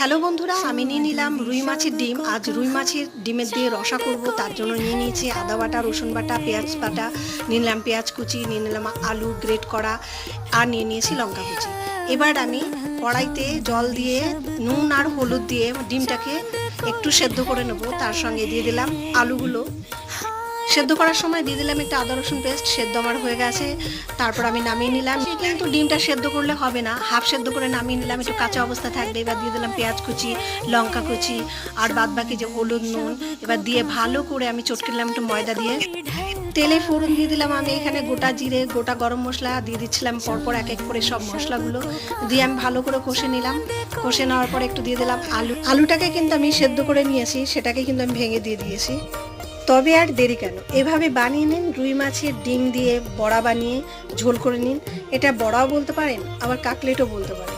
Hello বন্ধুরা, আমি নিয়ে নিলাম রুই মাছের ডিম। আজ রুই মাছের ডিমের দিয়ে রসা করব। তার জন্য নিয়ে নিয়েছি আদা বাটা, রসুন বাটা, পেঁয়াজ বাটা, নিয়ে নিলাম পেঁয়াজ কুচি, নিয়ে নিলাম আলু গ্রেট করা, আর নিয়ে নিয়েছি লঙ্কা কুচি। এবার আমি কড়াইতে জল দিয়ে নুন আর হলুদ দিয়ে ডিমটাকে একটু সেদ্ধ করে নেব। তার সঙ্গে দিয়ে দিলাম আলুগুলো। সেদ্ধ করার সময় দিয়ে দিলাম একটা আদা রসুন পেস্ট। সেদ্ধ আমার হয়ে গেছে, তারপর আমি নামিয়ে নিলাম। কিন্তু ডিমটা সেদ্ধ করলে হবে না, হাফ সেদ্ধ করে নামিয়ে নিলাম, একটু কাঁচা অবস্থা থাকবে। এবার দিয়ে দিলাম পেঁয়াজ কুচি, লঙ্কা কুচি, আর বাদ বাকি যে হলুদ নুন এবার দিয়ে ভালো করে আমি চটকে নিলাম একটু ময়দা দিয়ে। তেলে ফোড়ন দিয়ে দিলাম আমি এখানে গোটা জিরে, গোটা গরম মশলা দিয়ে দিচ্ছিলাম পরপর এক এক করে সব মশলাগুলো দিয়ে আমি ভালো করে কষে নিলাম। কষে নেওয়ার পর একটু দিয়ে দিলাম আলুটাকে কিন্তু আমি সেদ্ধ করে নিয়েছি, সেটাকে কিন্তু আমি ভেঙে দিয়ে দিয়েছি। তবে আর দেরি কেন, এভাবে বানিয়ে নিন। রুই মাছের ডিম দিয়ে বড়া বানিয়ে ঝোল করে নিন। এটা বড়াও বলতে পারেন, আবার কাটলেটও বলতে পারেন।